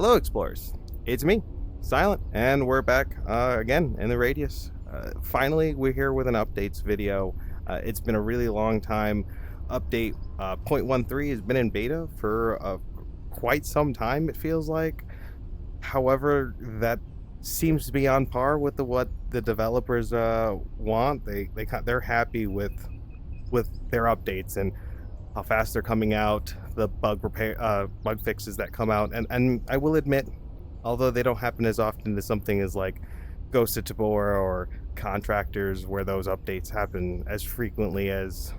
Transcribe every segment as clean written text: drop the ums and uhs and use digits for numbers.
Hello, explorers. It's me, Silent, and we're back again in the radius. Finally, we're here with an updates video. It's been a really long time. Update 0.13 has been in beta for quite some time, it feels like. However, that seems to be on par with what the developers want. They're happy with their updates and how fast they're coming out, the bug fixes that come out, and I will admit, although they don't happen as often as something as like Ghost of Tabor or Contractors, where those updates happen as frequently as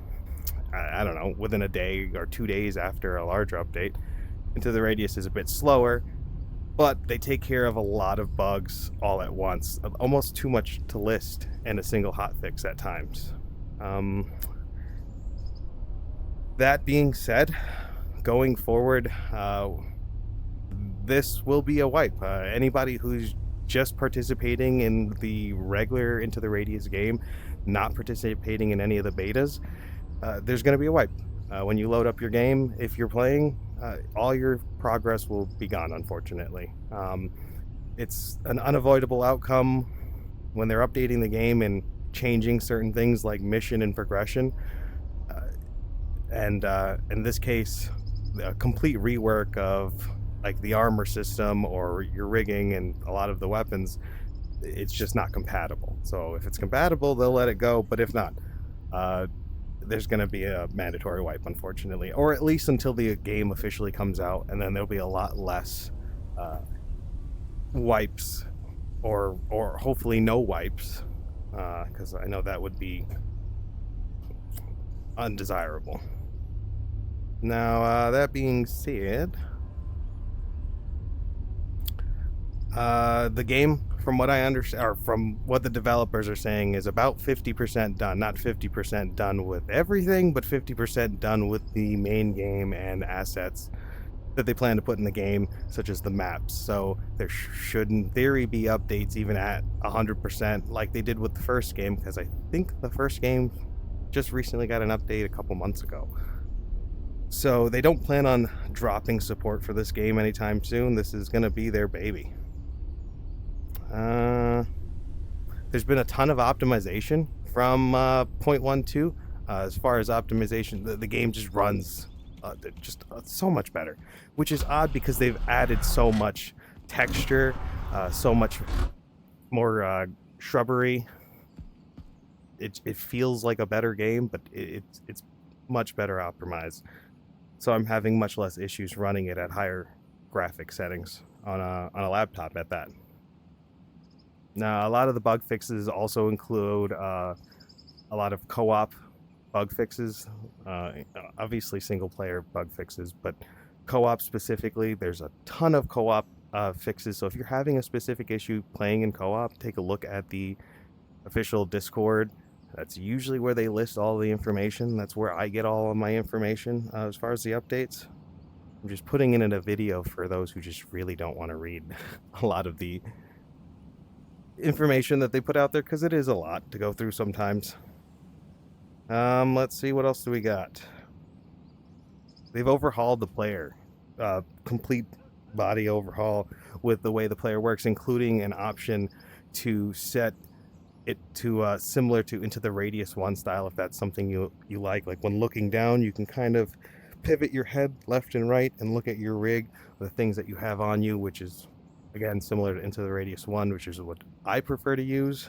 I don't know, within a day or 2 days after a larger update. Into the Radius is a bit slower, but they take care of a lot of bugs all at once, almost too much to list in a single hotfix at times. Um, that being said, going forward, this will be a wipe. Anybody who's just participating in the regular Into the Radius game, not participating in any of the betas, there's going to be a wipe. When you load up your game, if you're playing, all your progress will be gone, unfortunately. It's an unavoidable outcome when they're updating the game and changing certain things like mission and progression. And in this case, a complete rework of like the armor system or your rigging and a lot of the weapons. It's just not compatible. So if it's compatible, they'll let it go, but if not, there's going to be a mandatory wipe, unfortunately, or at least until the game officially comes out, and then there'll be a lot less wipes, or hopefully no wipes, because I know that would be undesirable. Now, that being said, the game, from what I understand, or from what the developers are saying, is about 50% done. Not 50% done with everything, but 50% done with the main game and assets that they plan to put in the game, such as the maps. So there should, in theory, be updates even at 100%, like they did with the first game, because I think the first game just recently got an update a couple months ago. So they don't plan on dropping support for this game anytime soon. This is going to be their baby. There's been a ton of optimization from 0.12. As far as optimization, the game just runs so much better, which is odd because they've added so much texture, so much more shrubbery. It feels like a better game, but it's much better optimized. So I'm having much less issues running it at higher graphic settings on a laptop at that. Now, a lot of the bug fixes also include a lot of co-op bug fixes. Obviously, single-player bug fixes, but co-op specifically, there's a ton of co-op fixes. So if you're having a specific issue playing in co-op, take a look at the official Discord. That's usually where they list all the information. That's where I get all of my information as far as the updates. I'm just putting it in a video for those who just really don't want to read a lot of the information that they put out there, because it is a lot to go through sometimes. Let's see, what else do we got? They've overhauled the player. Complete body overhaul with the way the player works, including an option to set it to similar to Into the Radius 1 style, if that's something you like. Like when looking down, you can kind of pivot your head left and right and look at your rig, the things that you have on you, which is again similar to Into the Radius 1, which is what I prefer to use.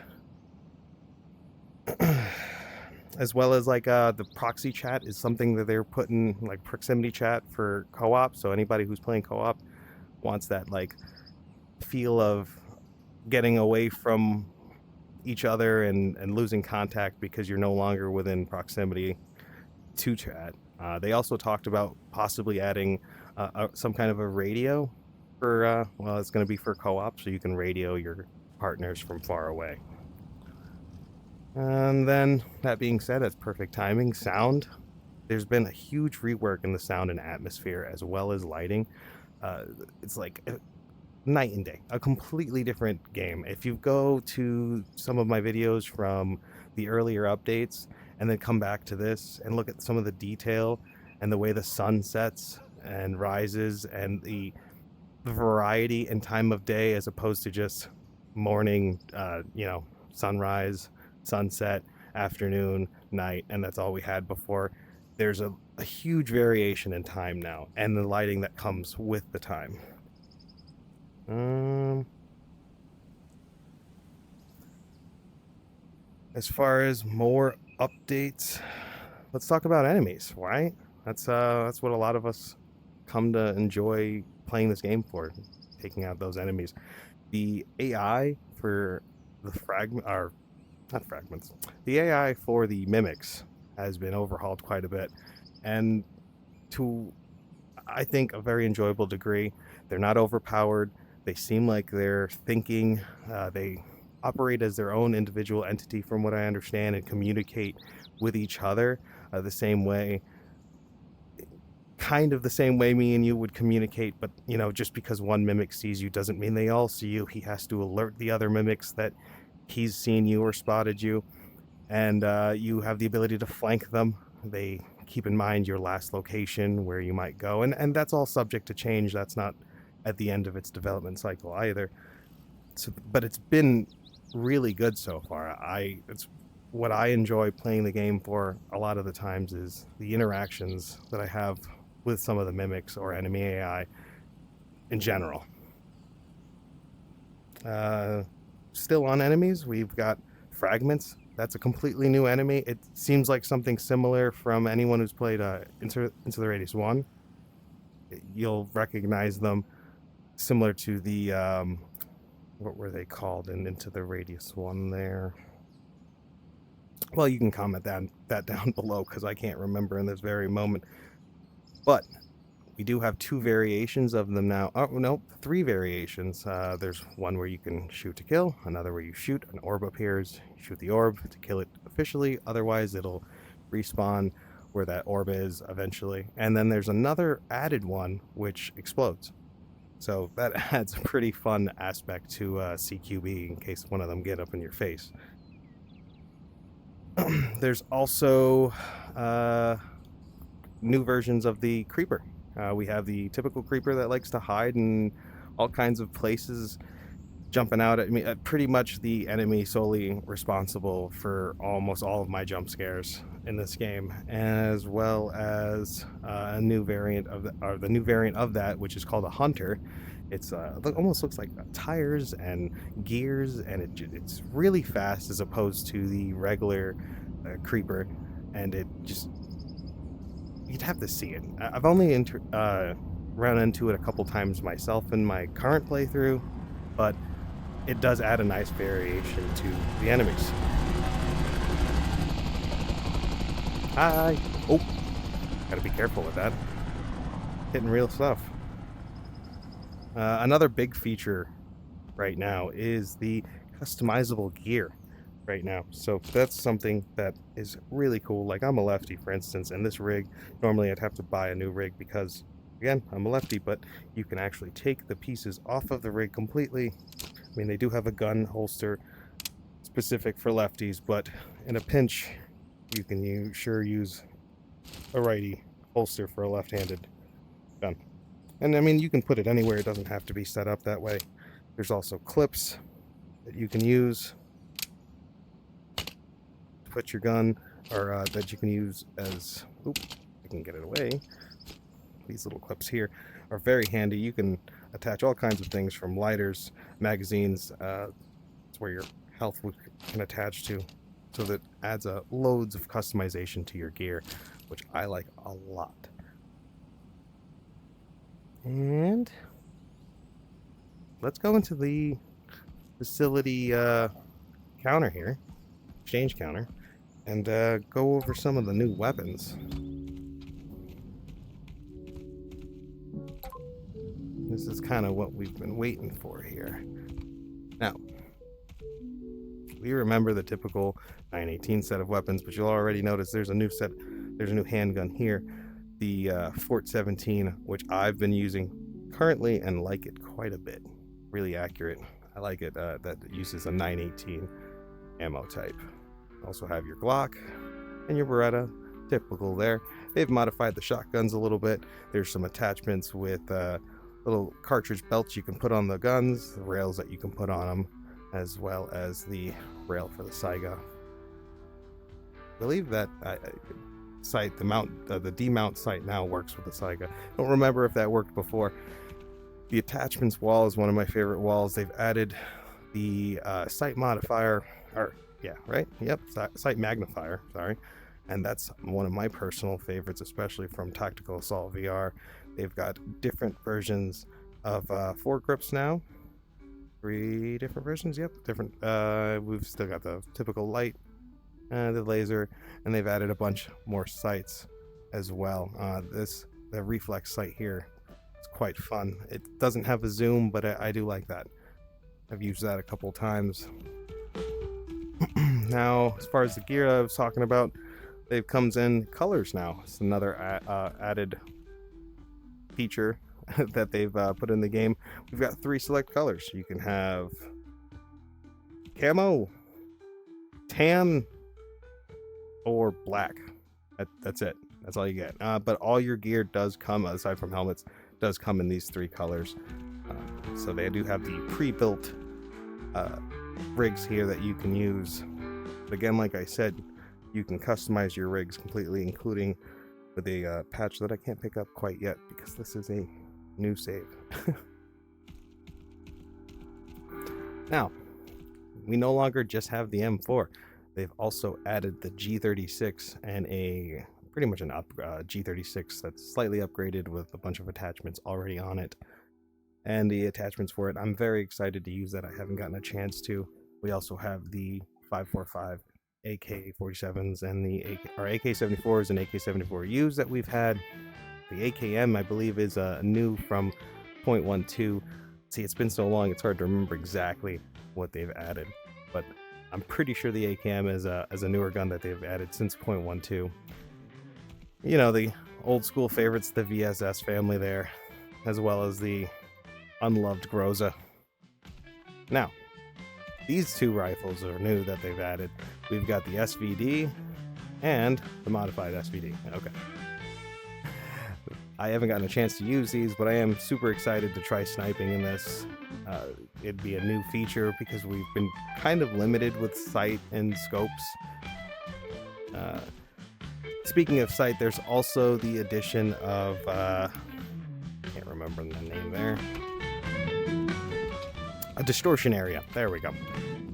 As well as like the proxy chat is something that they're putting, like proximity chat for co-op. So anybody who's playing co-op wants that like feel of getting away from each other and losing contact because you're no longer within proximity to chat. They also talked about possibly adding some kind of a radio for, well, it's going to be for co-op, so you can radio your partners from far away. And then, that being said, that's perfect timing. Sound. There's been a huge rework in the sound and atmosphere, as well as lighting. It's like night and day, a completely different game. If you go to some of my videos from the earlier updates and then come back to this and look at some of the detail and the way the sun sets and rises and the variety and time of day as opposed to just morning, sunrise, sunset, afternoon, night, and that's all we had before. There's a huge variation in time now, and the lighting that comes with the time. As far as more updates, let's talk about enemies, right? That's what a lot of us come to enjoy playing this game for, taking out those enemies. The AI for the fragment, or not fragments, the AI for the mimics has been overhauled quite a bit, and to, I think, a very enjoyable degree. They're not overpowered. They seem like they're thinking. They operate as their own individual entity, from what I understand, and communicate with each other the same way, kind of the same way me and you would communicate. But just because one mimic sees you doesn't mean they all see you. He has to alert the other mimics that he's seen you or spotted you, and you have the ability to flank them. They keep in mind your last location, where you might go, and that's all subject to change. That's not at the end of its development cycle either. So, but it's been really good so far. It's what I enjoy playing the game for a lot of the times is the interactions that I have with some of the mimics or enemy AI in general. Still on enemies, we've got fragments. That's a completely new enemy. It seems like something similar from anyone who's played Into the Radius 1. You'll recognize them, similar to the what were they called in Into the Radius 1 there? Well, you can comment that down below, because I can't remember in this very moment. But we do have 2 variations of them now. Oh, no, 3 variations. There's one where you can shoot to kill, another where you shoot, an orb appears, you shoot the orb to kill it officially, otherwise it'll respawn where that orb is eventually. And then there's another added one which explodes. So that adds a pretty fun aspect to CQB in case one of them get up in your face. There's also new versions of the creeper. We have the typical creeper that likes to hide in all kinds of places, jumping out at me. Pretty much the enemy solely responsible for almost all of my jump scares in this game, as well as a new variant of the new variant of that, which is called a hunter. It's almost looks like tires and gears, and it's really fast as opposed to the regular creeper, and it just, you'd have to see it. I've only run into it a couple times myself in my current playthrough, but it does add a nice variation to the enemies. Hi! Oh! Gotta be careful with that. Hitting real stuff. Another big feature right now is the customizable gear right now. So that's something that is really cool. Like, I'm a lefty, for instance, and this rig, normally I'd have to buy a new rig because, again, I'm a lefty, but you can actually take the pieces off of the rig completely. I mean, they do have a gun holster specific for lefties, but in a pinch, you can use a righty holster for a left-handed gun. And I mean, you can put it anywhere. It doesn't have to be set up that way. There's also clips that you can use to put your gun, or that you can use as, oop, I can get it away. These little clips here are very handy. You can attach all kinds of things, from lighters, magazines. It's where your health can attach to, so that adds loads of customization to your gear, which I like a lot. And let's go into the facility counter here, exchange counter, and go over some of the new weapons. This is kind of what we've been waiting for here. Now, we remember the typical 918 set of weapons, but you'll already notice there's a new handgun here, the Fort 17, which I've been using currently and like it quite a bit. Really accurate. I like it. That uses a 918 ammo type. Also have your Glock and your Beretta, typical there. They've modified the shotguns a little bit. There's some attachments with little cartridge belts you can put on the guns, the rails that you can put on them, as well as the rail for the Saiga. I believe that sight, the demount sight now works with the Saiga. I don't remember if that worked before. The attachments wall is one of my favorite walls. They've added the sight modifier, or yeah, right? Yep, sight magnifier, sorry. And that's one of my personal favorites, especially from Tactical Assault VR. They've got different versions of foregrips now. 3 different versions, yep, different. We've still got the typical light, the laser, and they've added a bunch more sights as well. The reflex sight here is quite fun. It doesn't have a zoom, but I do like that. I've used that a couple times. Now, as far as the gear I was talking about, it comes in colors now. It's another added feature that they've put in the game. We've got 3 select colors. You can have camo, tan, or black. That's it. That's all you get. But all your gear does come, aside from helmets, does come in these 3 colors. So they do have the pre-built rigs here that you can use. But again, like I said, you can customize your rigs completely, including with a patch that I can't pick up quite yet because this is a new save. Now, we no longer just have the M4. They've also added the G36 and pretty much an G36 that's slightly upgraded with a bunch of attachments already on it. And the attachments for it, I'm very excited to use that. I haven't gotten a chance to. We also have the 545 AK-47s and the AK-74s and AK-74Us that we've had. The AKM, I believe, is new from 0.12. See, it's been so long, it's hard to remember exactly what they've added. But I'm pretty sure the AKM is a newer gun that they've added since 0.12. You know, the old school favorites, the VSS family there, as well as the unloved Groza. Now, these 2 rifles are new that they've added. We've got the SVD and the modified SVD. Okay. I haven't gotten a chance to use these, but I am super excited to try sniping in this. It'd be a new feature because we've been kind of limited with sight and scopes. Speaking of sight, there's also the addition of, can't remember the name there. A distortion area. There we go.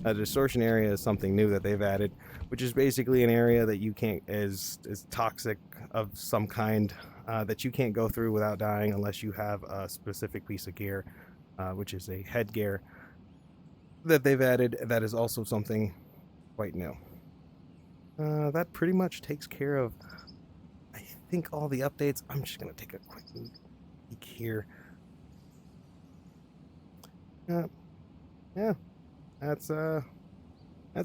A distortion area is something new that they've added, which is basically an area that you can't is toxic of some kind that you can't go through without dying unless you have a specific piece of gear, which is a headgear that they've added. That is also something quite new. That pretty much takes care of, I think, all the updates. I'm just gonna take a quick peek here. Yeah, that's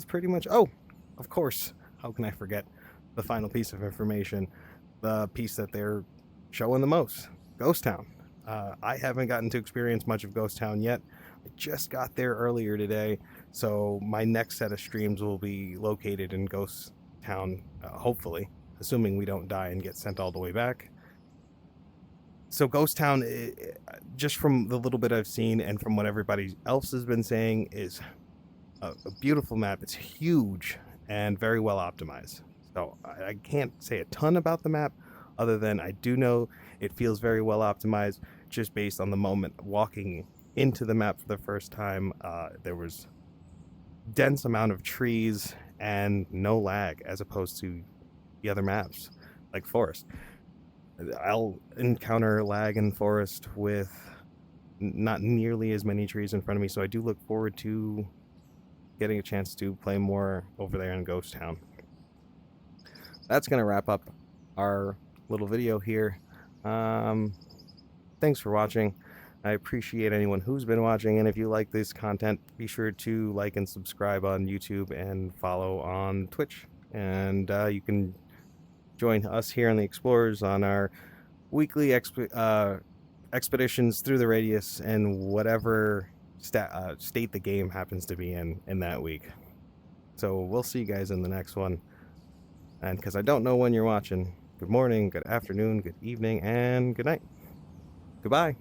pretty much. Oh, of course, how can I forget the final piece of information, the piece that they're showing the most, Ghost Town. I haven't gotten to experience much of Ghost Town yet. I just got there earlier today, so my next set of streams will be located in Ghost Town, hopefully, assuming we don't die and get sent all the way back. So Ghost Town, just from the little bit I've seen and from what everybody else has been saying, is a beautiful map. It's huge and very well optimized. So I can't say a ton about the map other than I do know it feels very well optimized just based on the moment walking into the map for the first time. There was dense amount of trees and no lag as opposed to the other maps like Forest. I'll encounter lag in Forest with not nearly as many trees in front of me, so I do look forward to getting a chance to play more over there in Ghost Town. That's going to wrap up our little video here. Thanks for watching. I appreciate anyone who's been watching, and if you like this content, be sure to like and subscribe on YouTube and follow on Twitch. And you can join us here in the Explorers on our weekly expeditions through the radius and whatever state the game happens to be in that week. So we'll see you guys in the next one. And because I don't know when you're watching, good morning, good afternoon, good evening, and good night. Goodbye.